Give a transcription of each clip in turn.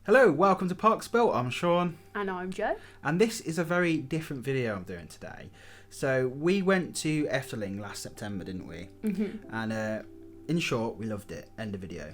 Hello, welcome to ParkSpill. I'm Sean. And I'm Jo. And this is a very different video I'm doing today. So we went to Efteling last September, didn't we? Mm-hmm. And in short, we loved it. End of video.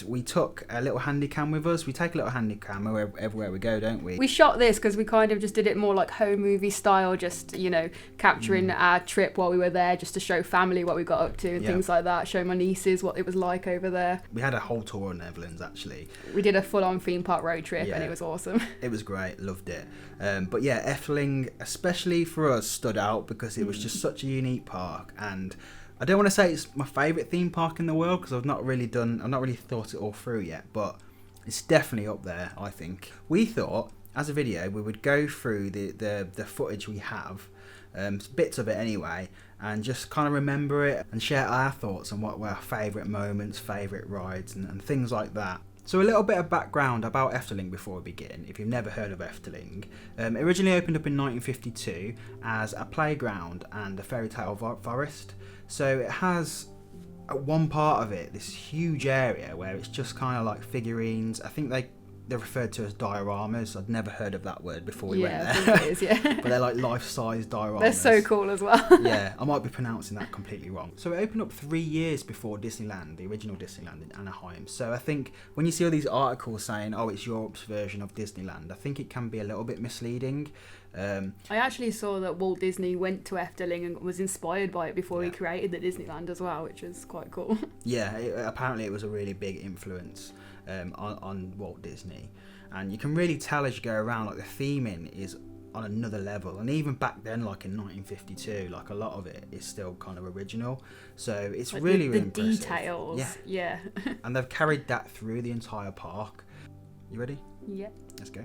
We took a little handy cam with us. We take a little handy cam everywhere we go, don't we? We shot this because we kind of just did it more like home movie style, just, you know, capturing our trip while we were there, just to show family what we got up to and things like that, show my nieces what it was like over there. We had a whole tour in Netherlands, actually. We did a full-on theme park road trip and it was awesome. It was great, loved it. But yeah, Efteling, especially for us, stood out because it was just such a unique park. And I don't want to say it's my favourite theme park in the world because I've not really thought it all through yet, but it's definitely up there, I think. We thought, as a video, we would go through the footage we have, bits of it anyway, and just kind of remember it and share our thoughts on what were our favourite moments, favourite rides and things like that. So a little bit of background about Efteling before we begin, if you've never heard of Efteling. It originally opened up in 1952 as a playground and a Fairytale Forest. So it has one part of it, this huge area where it's just kind of like figurines. I think they're referred to as dioramas. I'd never heard of that word before we went there. I think it is, yeah. But they're like life-size dioramas. They're so cool as well. Yeah, I might be pronouncing that completely wrong. So it opened up 3 years before Disneyland, the original Disneyland in Anaheim. So I think when you see all these articles saying, oh, it's Europe's version of Disneyland, I think it can be a little bit misleading. I actually saw that Walt Disney went to Efteling and was inspired by it before he created the Disneyland as well, which is quite cool. Yeah, apparently it was a really big influence on Walt Disney, and you can really tell as you go around, like the theming is on another level. And even back then, like in 1952, like a lot of it is still kind of original, so it's like really the impressive. Details. Yeah. And they've carried that through the entire park. You ready? Yeah, let's go.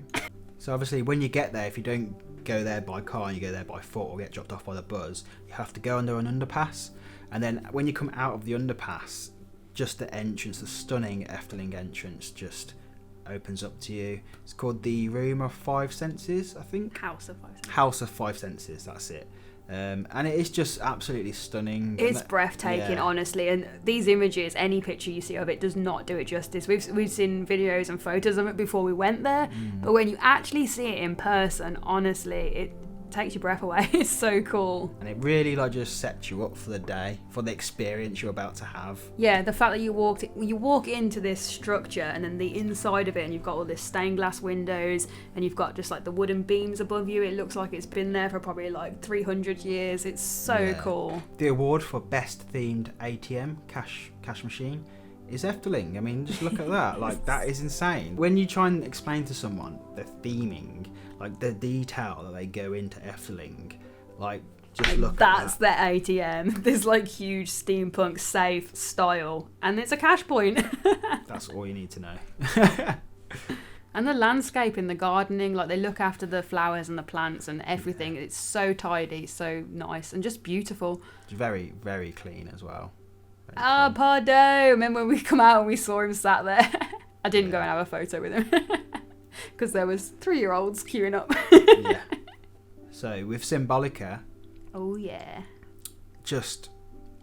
So obviously when you get there, if you don't go there by car and you go there by foot or get dropped off by the bus, you have to go under an underpass. And then when you come out of the underpass, just the entrance, the stunning Efteling entrance, just opens up to you. It's called the Room of Five Senses, I think. House of Five Senses. House of Five Senses, that's it. And it is just absolutely stunning. It's breathtaking, honestly. And these images, any picture you see of it does not do it justice. We've seen videos and photos of it before we went there, but when you actually see it in person, honestly, it takes your breath away. It's so cool. And it really just sets you up for the day, for the experience you're about to have. Yeah, the fact that you walk into this structure and then the inside of it, and you've got all this stained glass windows and you've got just like the wooden beams above you. It looks like it's been there for probably like 300 years. It's so cool. The award for best themed ATM cash machine is Efteling. I mean, just look at that. Like, that is insane. When you try and explain to someone the theming, like the detail that they go into Efteling, like, just look at that. That's the ATM. There's like huge steampunk safe style, and it's a cash point. That's all you need to know. And the landscape and the gardening, like they look after the flowers and the plants and everything. It's so tidy, so nice, and just beautiful. It's very, very clean as well. Pardo! Remember when we come out and we saw him sat there? I didn't go and have a photo with him because there was 3-year-olds queuing up. Yeah. So with Symbolica, oh yeah, just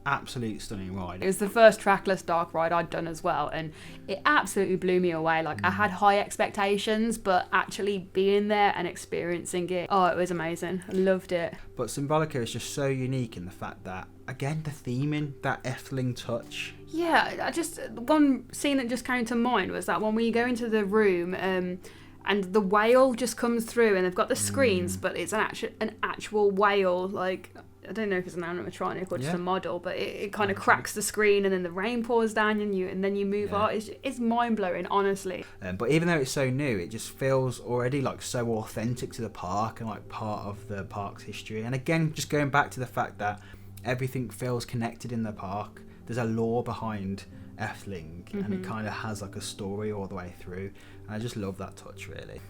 absolute stunning ride. It was the first trackless dark ride I'd done as well, and it absolutely blew me away. Like I had high expectations, but actually being there and experiencing it, oh, it was amazing. I loved it. But Symbolica is just so unique in the fact that, again, the theming, that Efteling touch. Yeah, one scene that just came to mind was that when we go into the room, and the whale just comes through, and they've got the screens, but it's an actual whale. Like, I don't know if it's an animatronic or just a model, but it kind of cracks the screen, and then the rain pours down on you, and then you move on. It's mind blowing, honestly. But even though it's so new, it just feels already like so authentic to the park and like part of the park's history. And again, just going back to the fact that everything feels connected in the park. There's a lore behind Efteling, and it kind of has like a story all the way through. And I just love that touch, really.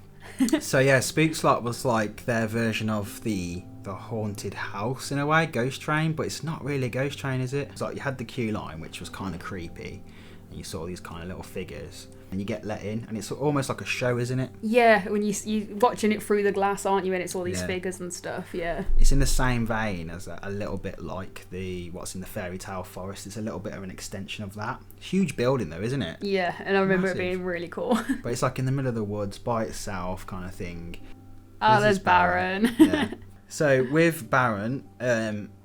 So yeah, Spookslot was like their version of the haunted house in a way, ghost train, but it's not really a ghost train, is it? It's like you had the queue line, which was kind of creepy, and you saw these kind of little figures, and you get let in, and it's almost like a show, isn't it? Yeah, when you watching it through the glass, aren't you? And it's all these figures and stuff. Yeah. It's in the same vein as a little bit like what's in the Fairytale Forest. It's a little bit of an extension of that. Huge building though, isn't it? Yeah, and I remember it being really cool. But it's like in the middle of the woods by itself, kind of thing. Oh, there's Baron. Yeah. So with Baron,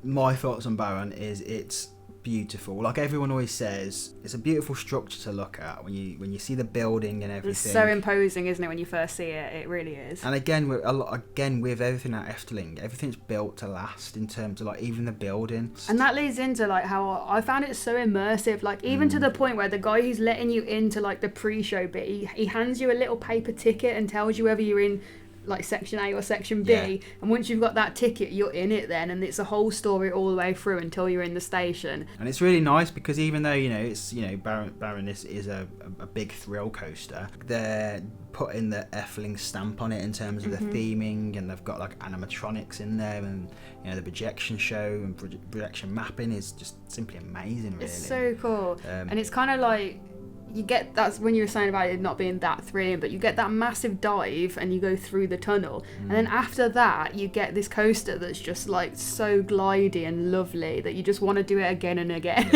my thoughts on Baron is it's beautiful. Like everyone always says, it's a beautiful structure to look at when you see the building and everything. It's so imposing, isn't it, when you first see it? It really is. And again, with everything at Efteling, everything's built to last in terms of like even the building. And that leads into like how I found it so immersive, like even to the point where the guy who's letting you into like the pre-show bit, he hands you a little paper ticket and tells you whether you're in like section A or section B, and once you've got that ticket, you're in it then, and it's a whole story all the way through until you're in the station. And it's really nice because even though it's Baron is a big thrill coaster, they're putting the Efteling stamp on it in terms of the theming, and they've got like animatronics in there, and the projection show and projection mapping is just simply amazing. Really, it's so cool. And it's kind of like, you get, that's when you were saying about it not being that thrilling, but you get that massive dive and you go through the tunnel, and then after that you get this coaster that's just like so glidey and lovely that you just want to do it again and again.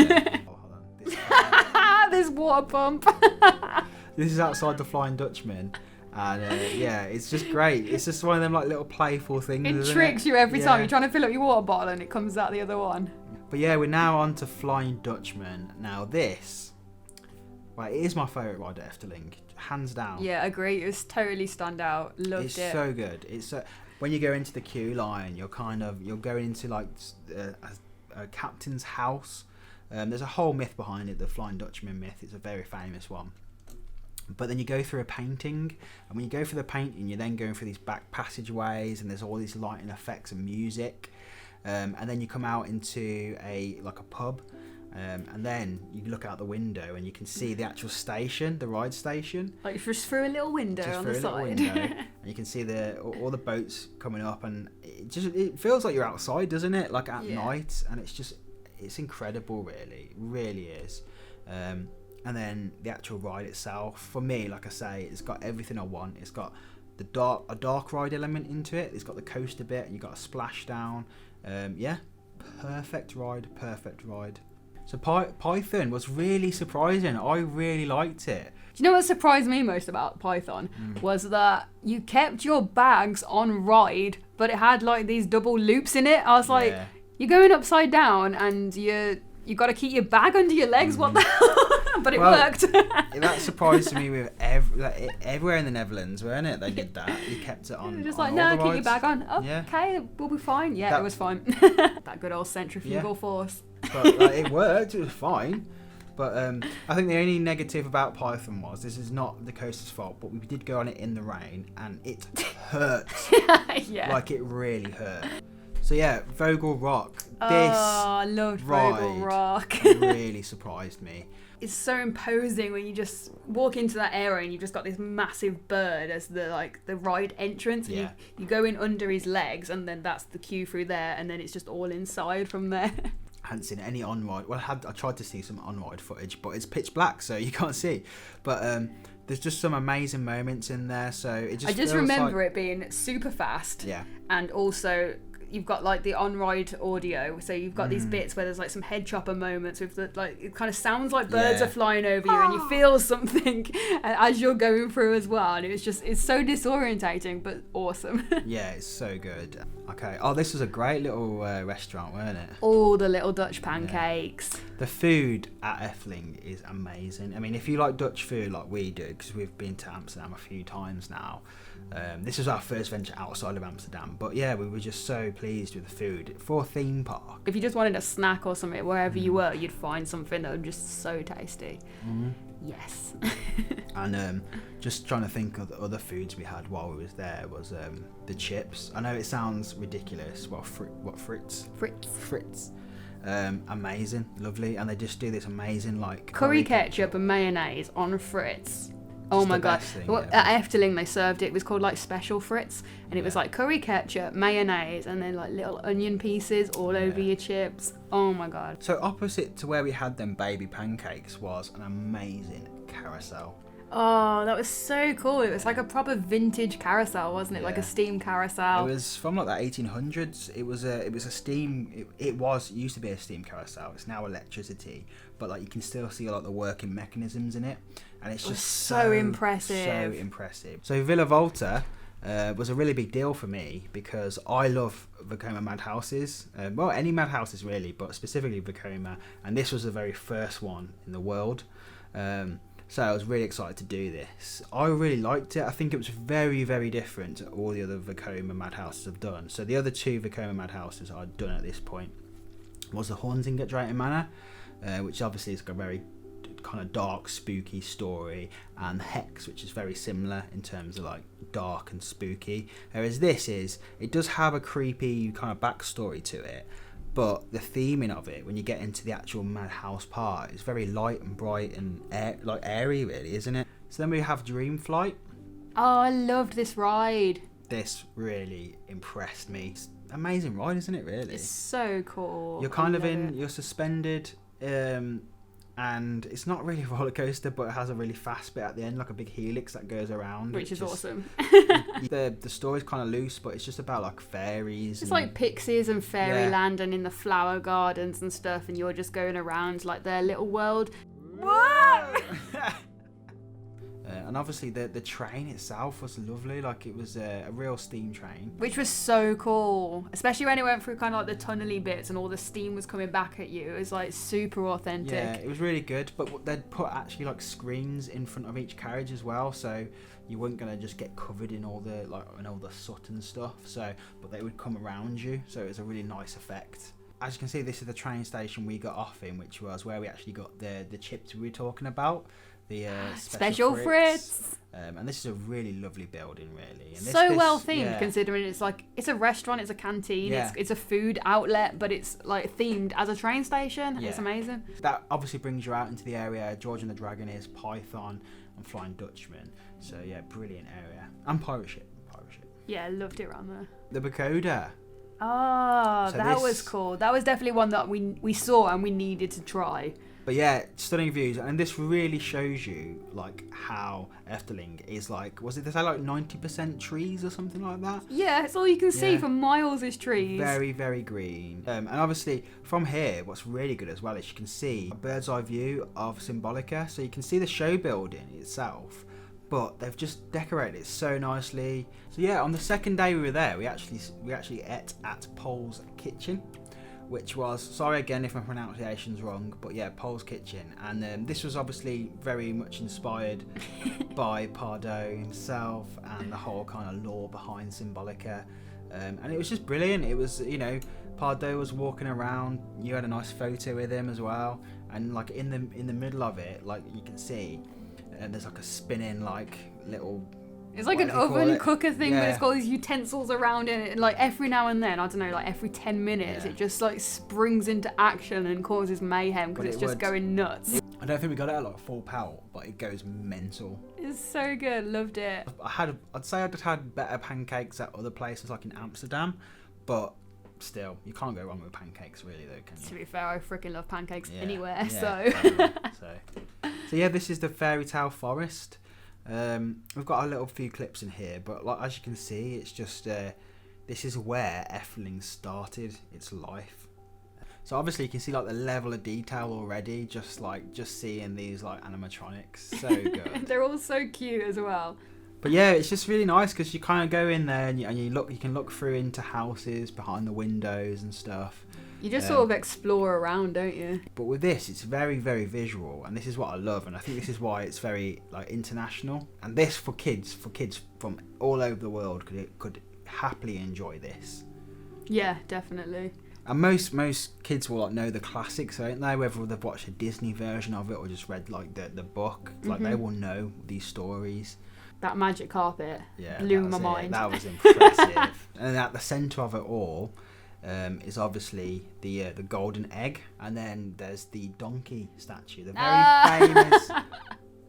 This water pump. This is outside the Flying Dutchman, and it's just great. It's just one of them like little playful things. It tricks you every time. You're trying to fill up your water bottle and it comes out the other one. But yeah, we're now on to Flying Dutchman. Now this, it is my favourite ride at Efteling, hands down. Yeah, agree. It was totally stand out. Loved it. It's so good. It's when you go into the queue line, you're going into like a captain's house. There's a whole myth behind it, the Flying Dutchman myth. It's a very famous one. But then you go through a painting, and when you go through the painting, you're then going through these back passageways, and there's all these lighting effects and music, and then you come out into a pub. And then you look out the window and you can see the actual station, the ride station. Like just through a little window on the side. And you can see all the boats coming up, and it feels like you're outside, doesn't it? Like at night, and it's incredible, really, really is. And then the actual ride itself, for me, like I say, it's got everything I want. It's got a dark ride element into it. It's got the coaster bit, and you got a splashdown. Perfect ride. So Python was really surprising. I really liked it. Do you know what surprised me most about Python? Was that you kept your bags on ride, but it had like these double loops in it. I was like, you're going upside down and you got to keep your bag under your legs. What the hell? But it worked. That surprised me with everywhere in the Netherlands, weren't it? They did that. You kept it on. Just like, no, keep your bag on. Okay, we'll be fine. Yeah, it was fine. That good old centrifugal force. But it worked. It was fine. But I think the only negative about Python was, this is not the coaster's fault, but we did go on it in the rain, and it hurt. Like it really hurt. So yeah, Vogel Rok. I loved Vogel Rok. Really surprised me. It's so imposing when you just walk into that area and you've just got this massive bird as the ride entrance, and you go in under his legs, and then that's the queue through there, and then it's just all inside from there. I hadn't seen any on-ride. Well, I tried to see some on-ride footage, but it's pitch black, so you can't see. But there's just some amazing moments in there. So it just. I just remember it being super fast. Yeah. And also, you've got like the on-ride audio, so you've got these bits where there's like some head chopper moments with the it kind of sounds like birds are flying over you, and you feel something as you're going through as well, and it's so disorientating but awesome. Yeah, it's so good. Okay. Oh, this was a great little restaurant, weren't it? All the little Dutch pancakes. Yeah. The food at Efteling is amazing. I mean, if you like Dutch food like we do, because we've been to Amsterdam a few times now. This was our first venture outside of Amsterdam, but yeah, we were just so pleased with the food for a theme park. If you just wanted a snack or something, wherever you were, you'd find something that was just so tasty. Yes. And just trying to think of the other foods we had while we was there was the chips. I know it sounds ridiculous. Frites? Frites. Amazing, lovely, and they just do this amazing curry ketchup and mayonnaise on frites. Oh my god! Thing, Well, at Efteling they served it. It was called like special Fritz, and it was like curry ketchup, mayonnaise, and then like little onion pieces all over your chips. Oh my god! So opposite to where we had them baby pancakes was an amazing carousel. Oh, that was so cool. It was like a proper vintage carousel, wasn't it? Like a steam carousel. It was from like the 1800s. It was a steam. It used to be a steam carousel. It's now electricity, but like you can still see a lot of the working mechanisms in it, and it's just so impressive. So impressive. So Villa Volta was a really big deal for me because I love Vekoma madhouses. Well, any madhouses really, but specifically Vekoma, and this was the very first one in the world. So I was really excited to do this. I really liked it. I think it was very, very different to all the other Vekoma madhouses I've done. So the other two Vekoma madhouses I'd done at this point was the Haunting at Drayton Manor, which obviously is a very kind of dark, spooky story, and Hex, which is very similar in terms of like dark and spooky. Whereas it does have a creepy kind of backstory to it. But the theming of it, when you get into the actual madhouse part, is very light and bright and airy, really, isn't it? So then we have Dreamflight. Oh, I loved this ride. This really impressed me. It's an amazing ride, isn't it, really? It's so cool. You're suspended, and it's not really a roller coaster, but it has a really fast bit at the end, like a big helix that goes around. Which is awesome. The story's kind of loose, but it's just about like fairies. It's like pixies and fairyland and in the flower gardens and stuff, and you're just going around like their little world. Whoa! And obviously the train itself was lovely, like it was a real steam train. Which was so cool, especially when it went through kind of like the tunnely bits and all the steam was coming back at you. It was like super authentic. Yeah, it was really good, but they'd put actually like screens in front of each carriage as well, so you weren't going to just get covered in all the soot and stuff, but they would come around you, so it was a really nice effect. As you can see, this is the train station we got off in, which was where we actually got the chips we were talking about. The Special Fritz. And this is a really lovely building, really. And so well themed, considering it's a restaurant, it's a canteen, it's a food outlet, but it's like themed as a train station. Yeah. It's amazing. That obviously brings you out into the area George and the Dragon is, Python, and Flying Dutchman. So yeah, brilliant area. And Pirate Ship. Yeah, I loved it around there. The Pagoda. Oh, so that was cool. That was definitely one that we saw and we needed to try. But yeah, stunning views, and this really shows you like how Efteling is like. Was it they say like 90% trees or something like that? Yeah, it's all you can see for miles is trees. Very, very green. And obviously from here, what's really good as well is you can see a bird's eye view of Symbolica, so you can see the show building itself. But they've just decorated it so nicely. So yeah, on the second day we were there, we actually ate at Paul's Kitchen, which was, sorry again if my pronunciation's wrong, but yeah, Paul's Kitchen. And this was obviously very much inspired by Pardo himself and the whole kind of lore behind Symbolica. And it was just brilliant. It was, Pardo was walking around, you had a nice photo with him as well. And like in the middle of it, like you can see, there's like a spinning like little... It's like an oven cooker thing, but it's got these utensils around it. And like every now and then, I don't know, like every 10 minutes, it just like springs into action and causes mayhem because it's just going nuts. I don't think we got it at like full power, but it goes mental. It's so good, loved it. I'd say I'd had better pancakes at other places like in Amsterdam, but still, you can't go wrong with pancakes really though, can you? To be fair, I freaking love pancakes anywhere, So yeah, this is the Fairytale Forest. We've got a little few clips in here, but like as you can see, it's just this is where Efteling started its life. So obviously you can see like the level of detail already, just seeing these like animatronics, so good. They're all so cute as well. But yeah, it's just really nice because you kind of go in there and you can look through into houses behind the windows and stuff. You just sort of explore around, don't you? But with this, it's very, very visual, and this is what I love, and I think this is why it's very like international. And this for kids from all over the world could happily enjoy this. Yeah, definitely. And most kids will like know the classics, don't they? Whether they've watched a Disney version of it or just read like the book, like they will know these stories. That magic carpet blew my mind. That was impressive. And at the centre of it all is obviously the golden egg, and then there's the donkey statue, the very famous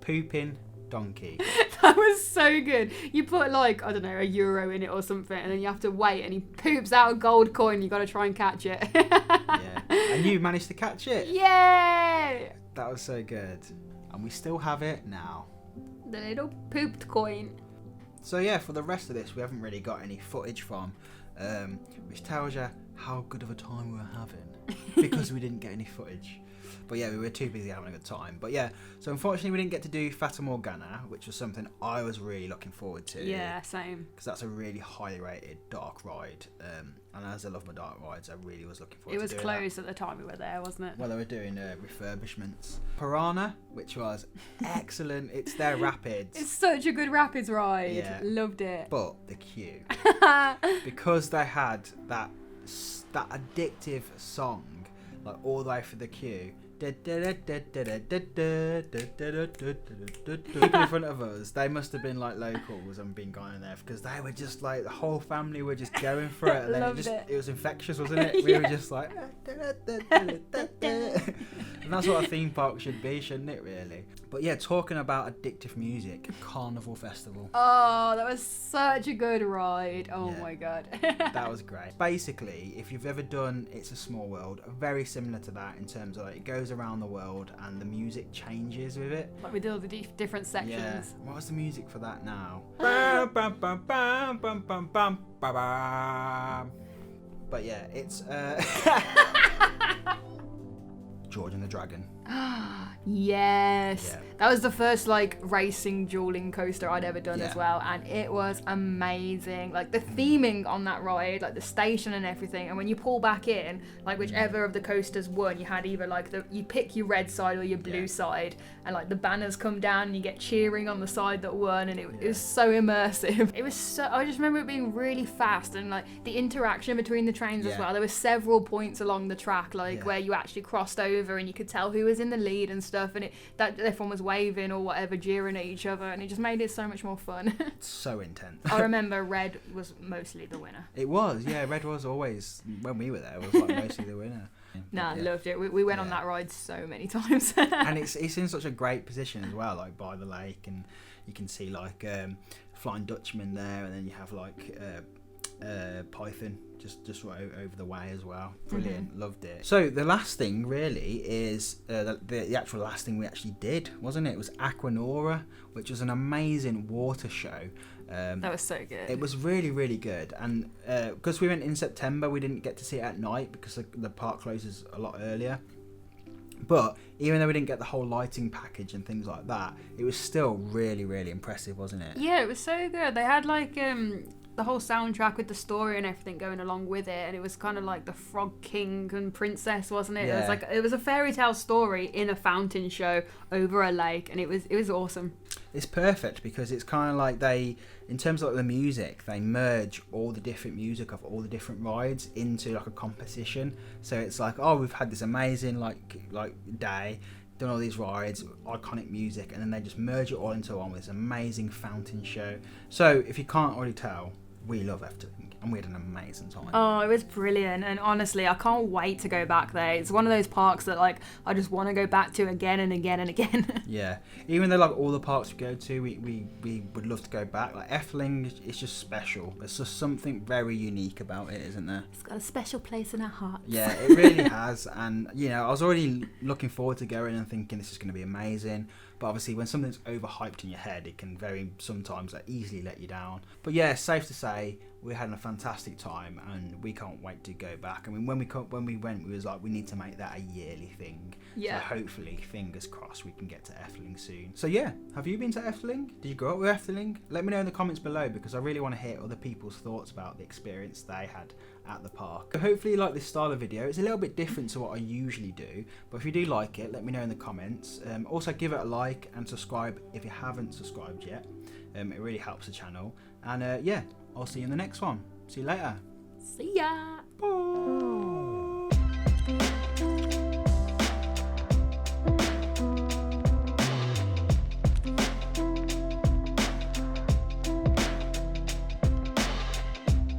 pooping donkey. That was so good. You put like, I don't know, €1 in it or something, and then you have to wait, and he poops out a gold coin. You got to try and catch it. Yeah, and you managed to catch it. Yay! That was so good, and we still have it now. The little pooped coin. So yeah, for the rest of this, we haven't really got any footage from, which tells you how good of a time we were having because we didn't get any footage. But yeah, we were too busy having a good time. But yeah, so unfortunately we didn't get to do Fata Morgana, which was something I was really looking forward to. Yeah, same. Because that's a really highly rated dark ride. And as I love my dark rides, I really was looking forward to doing it was closed at the time we were there, wasn't it? Well, they were doing refurbishments. Piranha, which was excellent. It's their rapids. It's such a good rapids ride. Yeah. Loved it. But the queue. Because they had that addictive song, like all the way for the queue. People in front of us, they must have been like locals and been going there because they were just like the whole family were just going for it. And then it was infectious, wasn't it? We were just like, and that's what a theme park should be, shouldn't it? Really. But yeah, talking about addictive music, Carnival Festival. Oh, that was such a good ride. Oh Yeah. my god. That was great. Basically, if you've ever done It's a Small World, very similar to that in terms of like it goes around the world and the music changes with it. Like we did all the different sections. Yeah. What was the music for that now? Bam, bam, bam, bam, bam, bam, bam, bam, bam. But yeah, it's George and the Dragon. Yes. Yeah. That was the first like racing dueling coaster I'd ever done as well, and it was amazing. Like the theming on that ride, like the station and everything, and when you pull back in, like whichever of the coasters won, you had either like you pick your red side or your blue side, and like the banners come down and you get cheering on the side that won, and it was so immersive. It was so, I just remember it being really fast, and like the interaction between the trains as well. There were several points along the track like where you actually crossed over and you could tell who was in the lead and stuff, and that everyone was waving or whatever, jeering at each other, and it just made it so much more fun. So intense. I remember red was mostly the winner. It was, yeah. Red was always, when we were there, was like mostly the winner. Nah, loved it. We went on that ride so many times. And it's in such a great position as well, like by the lake, and you can see like Flying Dutchman there, and then you have like Python just right over the way as well. Brilliant. Loved it. So the last thing really is the actual last thing we actually did, wasn't it? It was Aqua Nora, which was an amazing water show. That was so good. It was really, really good. And because we went in September, we didn't get to see it at night because the park closes a lot earlier. But even though we didn't get the whole lighting package and things like that, it was still really, really impressive, wasn't it? Yeah, it was so good. They had like the whole soundtrack with the story and everything going along with it, and it was kind of like the Frog King and Princess, wasn't it? Yeah. It was a fairy tale story in a fountain show over a lake, and it was awesome. It's perfect because it's kind of like in terms of like the music, they merge all the different music of all the different rides into like a composition. So it's like, oh, we've had this amazing like day, done all these rides, iconic music, and then they just merge it all into one with this amazing fountain show. So if you can't already tell, we love Efteling, and we had an amazing time. Oh, it was brilliant, and honestly, I can't wait to go back there. It's one of those parks that like I just want to go back to again and again and again. Yeah, even though like all the parks we go to, we would love to go back. Like Efteling is just special. There's just something very unique about it, isn't there? It's got a special place in our hearts. Yeah, it really has, and you know, I was already looking forward to going and thinking this is going to be amazing. But obviously, when something's overhyped in your head, it can sometimes easily let you down. But yeah, safe to say, we had a fantastic time, and we can't wait to go back. I mean, when we went, we was like, we need to make that a yearly thing. Yeah. So hopefully, fingers crossed, we can get to Efteling soon. So yeah, have you been to Efteling? Did you grow up with Efteling? Let me know in the comments below, because I really want to hear other people's thoughts about the experience they had at the park. So hopefully you like this style of video. It's a little bit different to what I usually do, but if you do like it, let me know in the comments. Also give it a like and subscribe if you haven't subscribed yet. It really helps the channel. And yeah, I'll see you in the next one. See you later. See ya. Bye.